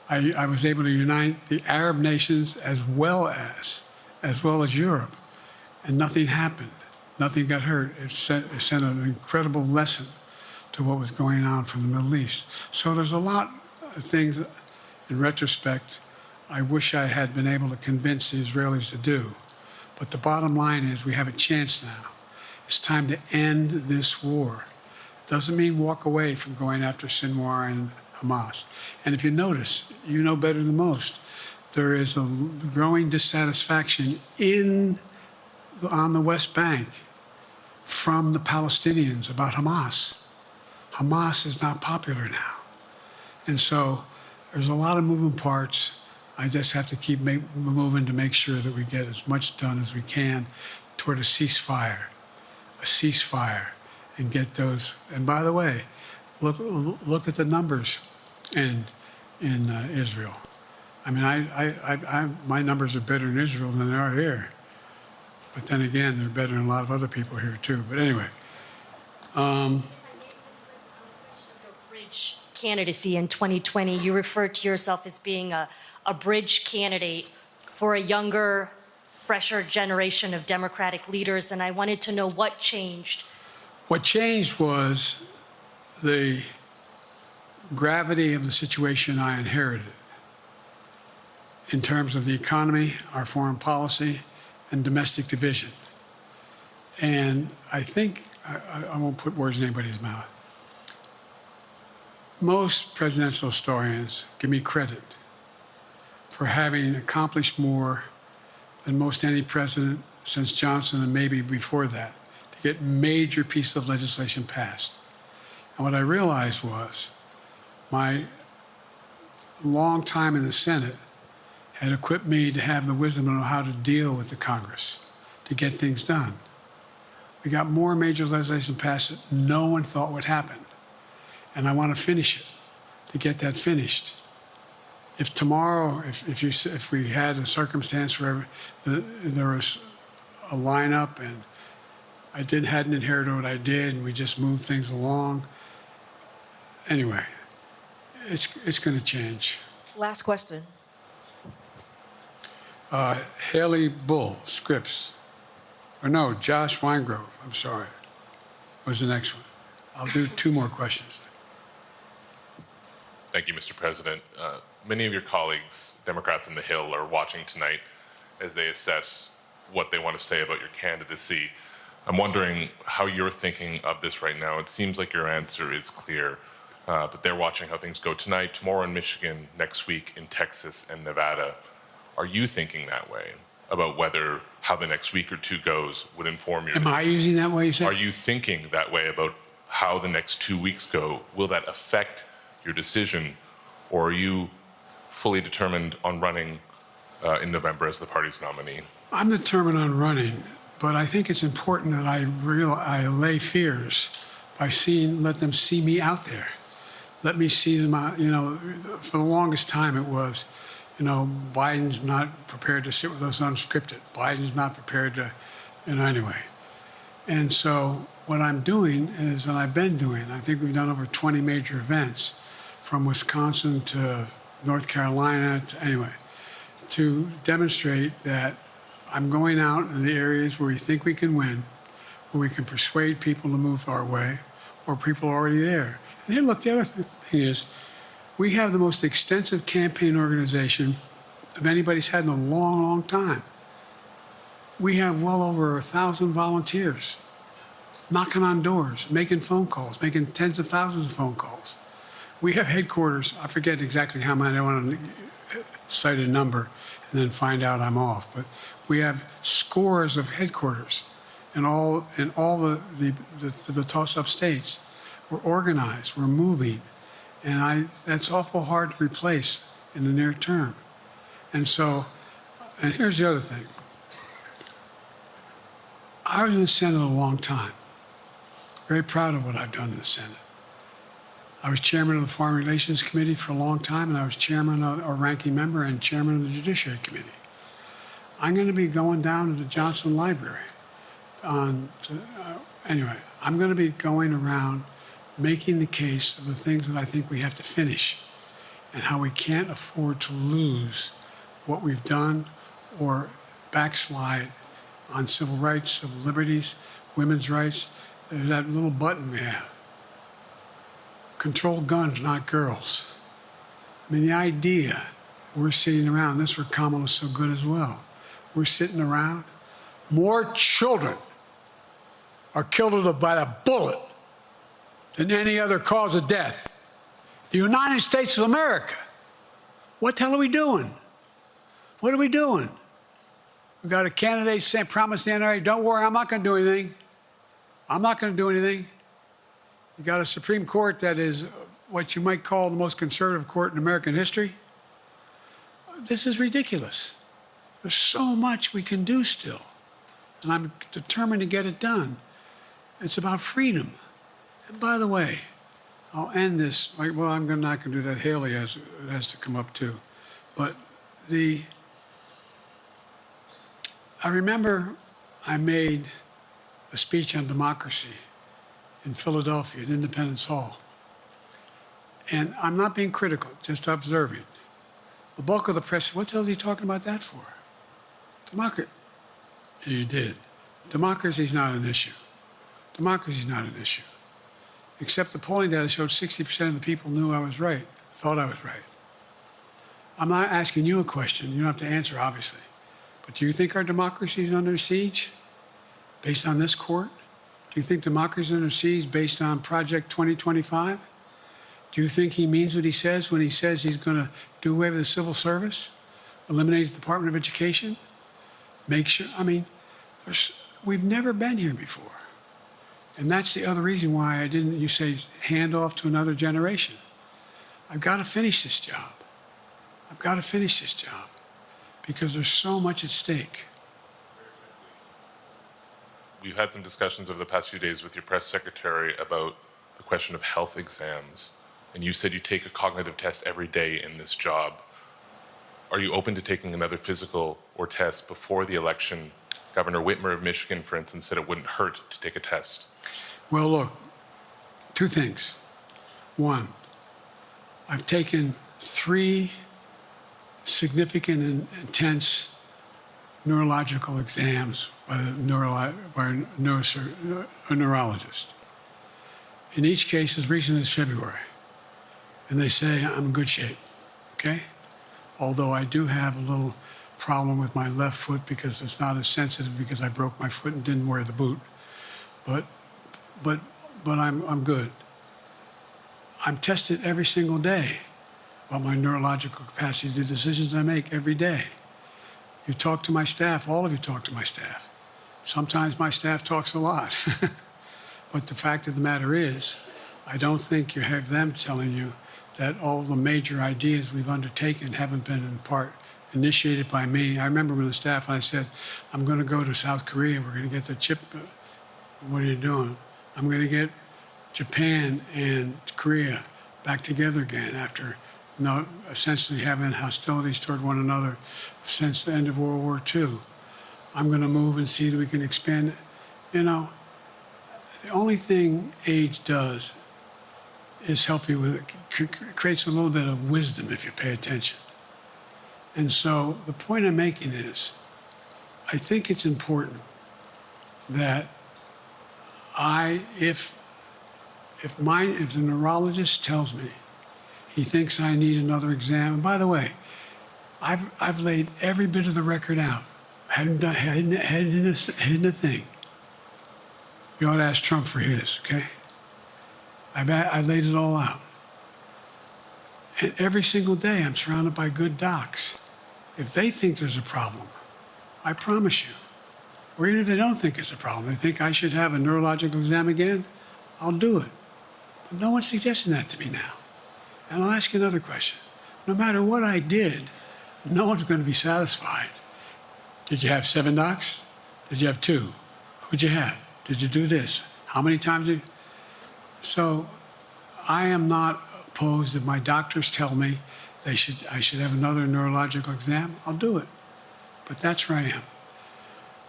I was able to unite the Arab nations as well as Europe, and nothing happened. Nothing got hurt. It sent an incredible lesson to what was going on from the Middle East. So there's a lot of things, in retrospect, I wish I had been able to convince the Israelis to do. But the bottom line is we have a chance now. It's time to end this war. Doesn't mean walk away from going after Sinwar and Hamas. And if you notice, you know better than most, there is a growing dissatisfaction on the West Bank from the Palestinians about Hamas. Hamas is not popular now. And so there's a lot of moving parts. I just have to keep moving to make sure that we get as much done as we can toward a ceasefire, and get those. And by the way, look at the numbers in Israel. I mean, my numbers are better in Israel than they are here. But then again, they're better than a lot of other people here too. But anyway. Bridge candidacy in 2020, you referred to yourself as being a bridge candidate for a younger, fresher generation of Democratic leaders, and I wanted to know what changed. What changed was the gravity of the situation I inherited in terms of the economy, our foreign policy, and domestic division. And I think, I won't put words in anybody's mouth. Most presidential historians give me credit for having accomplished more than most any president since Johnson and maybe before that to get major pieces of legislation passed. And what I realized was my long time in the Senate had equipped me to have the wisdom to know how to deal with the Congress, to get things done. We got more major legislation passed that no one thought would happen. And I want to finish it, to get that finished. If tomorrow, if we had a circumstance where there was a lineup and I hadn't inherited what I did and we just moved things along, anyway, it's going to change. Last question. Haley Bull, Scripps. Or no, Josh Weingrove, I'm sorry, was the next one. I'll do 2 more questions. Thank you, Mr. President. Many of your colleagues, Democrats on the Hill, are watching tonight as they assess what they want to say about your candidacy. I'm wondering how you're thinking of this right now. It seems like your answer is clear, but they're watching how things go tonight, tomorrow in Michigan, next week in Texas and Nevada. Are you thinking that way about how the next week or 2 goes would inform your Am I using that way, you say? Are you thinking that way about how the next 2 weeks go? Will that affect your decision, or are you fully determined on running in November as the party's nominee? I'm determined on running, but I think it's important that I allay fears by let them see me out there. Let me see them out. For the longest time it was, Biden's not prepared to sit with us unscripted. Biden's not prepared to, anyway. And so what I'm doing is, and I've been doing, I think we've done over 20 major events from Wisconsin to North Carolina, to demonstrate that I'm going out in the areas where we think we can win where we can persuade people to move our way, or people are already there. And then look, the other thing is, we have the most extensive campaign organization of anybody's had in a long, long time. We have well over 1,000 volunteers knocking on doors, making phone calls, making tens of thousands of phone calls. We have headquarters, I forget exactly how many, I don't want to cite a number and then find out I'm off, but we have scores of headquarters in all the toss-up states. We're organized, we're moving, and that's awful hard to replace in the near term. And so, and here's the other thing. I was in the Senate a long time. Very proud of what I've done in the Senate. I was chairman of the Foreign Relations Committee for a long time, and I was chairman or ranking member and chairman of the Judiciary Committee. I'm going to be going down to the Johnson Library. Anyway, I'm going to be going around making the case of the things that I think we have to finish and how we can't afford to lose what we've done or backslide on civil rights, civil liberties, women's rights. There's that little button we have. Control guns, not girls. I mean, the idea, we're sitting around, this is where Kamala's so good as well. We're sitting around, more children are killed by a bullet than any other cause of death. The United States of America. What the hell are we doing? What are we doing? We got a candidate saying, promised the NRA, don't worry, I'm not going to do anything. I'm not going to do anything. You got a Supreme Court that is what you might call the most conservative court in American history. This is ridiculous. There's so much we can do still, and I'm determined to get it done. It's about freedom. And by the way, I'll end this. Well, I'm not going to do that. Haley has to come up too. But I remember I made a speech on democracy in Philadelphia at Independence Hall. And I'm not being critical, just observing. The bulk of the press said, what the hell is he talking about that for? Democracy. You did. Democracy is not an issue. Democracy is not an issue. Except the polling data showed 60% of the people knew I was right, thought I was right. I'm not asking you a question. You don't have to answer, obviously. But do you think our democracy is under siege based on this court? Do you think democracy is under siege based on Project 2025? Do you think he means what he says when he says he's going to do away with the civil service, eliminate the Department of Education, make sure, we've never been here before. And that's the other reason why you say, hand off to another generation. I've got to finish this job. I've got to finish this job because there's so much at stake. We've had some discussions over the past few days with your press secretary about the question of health exams. And you said you take a cognitive test every day in this job. Are you open to taking another physical or test before the election? Governor Whitmer of Michigan, for instance, said it wouldn't hurt to take a test. Well, look, two things. One, I've taken 3 significant and intense neurological exams by a neurologist. In each case, as recently as February. And they say I'm in good shape, okay? Although I do have a little problem with my left foot because it's not as sensitive because I broke my foot and didn't wear the boot. But I'm good. I'm tested every single day about my neurological capacity to do decisions I make every day. You talk to my staff, all of you talk to my staff. Sometimes my staff talks a lot. But the fact of the matter is, I don't think you have them telling you that all the major ideas we've undertaken haven't been in part initiated by me. I remember when the staff, I said, I'm going to go to South Korea. We're going to get the chip. What are you doing? I'm going to get Japan and Korea back together again after essentially having hostilities toward one another since the end of World War II. I'm going to move and see that we can expand. The only thing age does is help you with it, creates a little bit of wisdom if you pay attention. And so the point I'm making is, I think it's important that if the neurologist tells me he thinks I need another exam, and by the way, I've laid every bit of the record out. Hadn't hidden a thing. You ought to ask Trump for his, okay? I laid it all out. And every single day I'm surrounded by good docs. If they think there's a problem, I promise you, or even if they don't think it's a problem, they think I should have a neurological exam again, I'll do it. But no one's suggesting that to me now. And I'll ask you another question. No matter what I did, no one's going to be satisfied. Did you have 7 docs? Did you have 2? Who'd you have? Did you do this? How many times did you? So I am not opposed if my doctors tell me I should have another neurological exam, I'll do it. But that's where I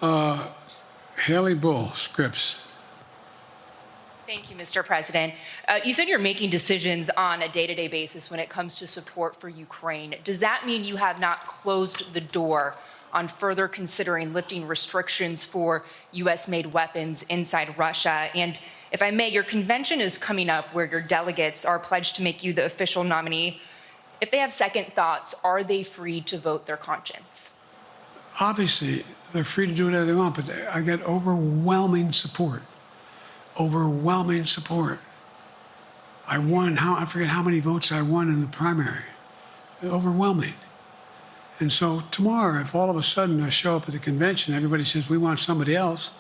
am. Haley Bull, Scripps. Thank you, Mr. President. You said you're making decisions on a day-to-day basis when it comes to support for Ukraine. Does that mean you have not closed the door on further considering lifting restrictions for U.S.-made weapons inside Russia? And if I may, your convention is coming up where your delegates are pledged to make you the official nominee. If they have second thoughts, are they free to vote their conscience? Obviously, they're free to do whatever they want, but I get overwhelming support. Overwhelming support. I won, I forget how many votes I won in the primary. Overwhelming. And so tomorrow, if all of a sudden I show up at the convention, everybody says, we want somebody else,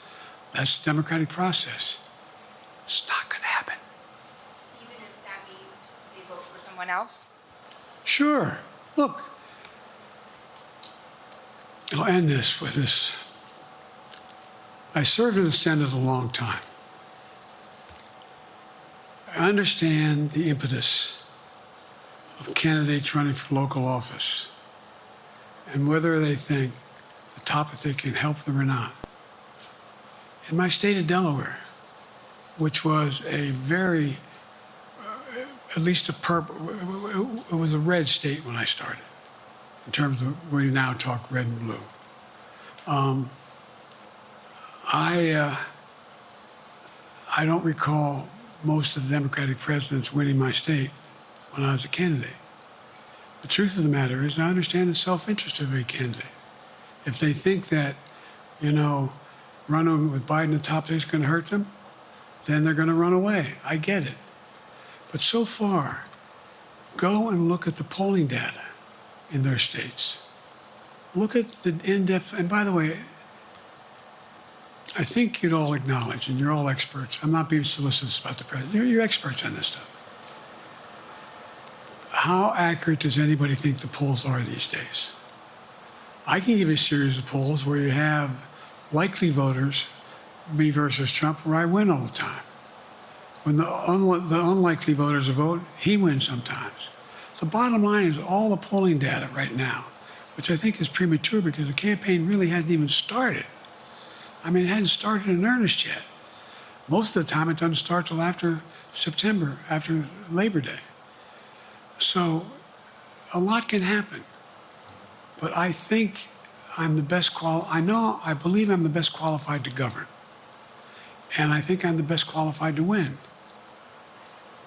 that's the democratic process. It's not going to happen. Even if that means they vote for someone else? Sure. Look, I'll end this with this. I served in the Senate a long time. I understand the impetus of candidates running for local office and whether they think the topic can help them or not. In my state of Delaware, which was a very, at least it was a red state when I started, in terms of where you now talk red and blue. I don't recall most of the Democratic presidents winning my state when I was a candidate. The truth of the matter is I understand the self-interest of a candidate. If they think that, running with Biden at the top is going to hurt them, then they're going to run away. I get it. But so far, go and look at the polling data in their states. Look at the in-depth, and by the way, I think you'd all acknowledge, and you're all experts, I'm not being solicitous about the president, you're experts on this stuff. How accurate does anybody think the polls are these days? I can give you a series of polls where you have likely voters, me versus Trump, where I win all the time. When the unlikely voters vote, he wins sometimes. The bottom line is all the polling data right now, which I think is premature because the campaign really hasn't even started. I mean, it hadn't started in earnest yet. Most of the time, it doesn't start till after September, after Labor Day. So a lot can happen. But I think I'm the best I believe I'm the best qualified to govern. And I think I'm the best qualified to win.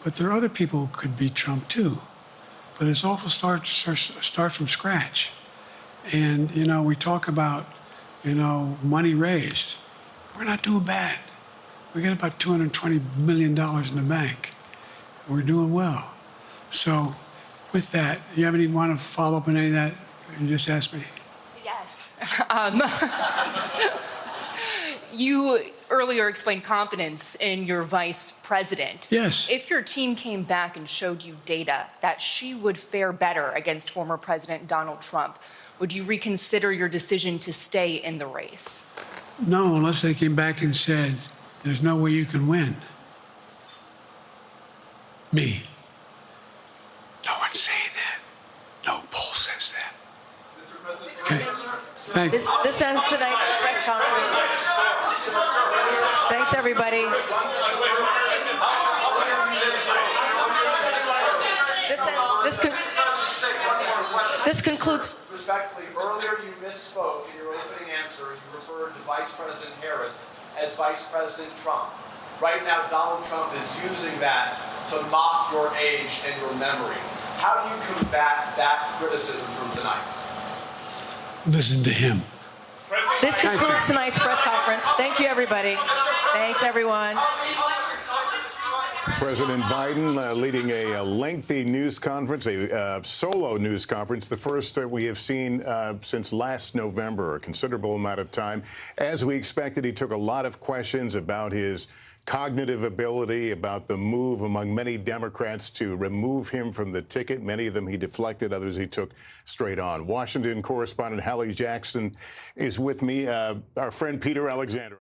But there are other people who could beat Trump too. But it's awful start from scratch. And, we talk about, money raised. We're not doing bad. We got about $220 million in the bank. We're doing well. So with that, you want to follow up on any of that you just asked me? Yes. You earlier explained confidence in your vice president. Yes. If your team came back and showed you data that she would fare better against former President Donald Trump, would you reconsider your decision to stay in the race? No, unless they came back and said, there's no way you can win. Me. No one's saying that. No poll says that. Mr. President. Okay. Thank you. This ends tonight's press conference. Thanks, everybody. This concludes. Respectfully, earlier you misspoke in your opening answer. You referred to Vice President Harris as Vice President Trump. Right now, Donald Trump is using that to mock your age and your memory. How do you combat that criticism from tonight? Listen to him. This concludes tonight's press conference. Thank you, everybody. Thanks, everyone. President Biden leading a lengthy news conference, a solo news conference, the first that we have seen since last November, a considerable amount of time. As we expected, he took a lot of questions about his cognitive ability, about the move among many Democrats to remove him from the ticket. Many of them he deflected, others he took straight on. Washington correspondent Hallie Jackson is with me. Our friend Peter Alexander.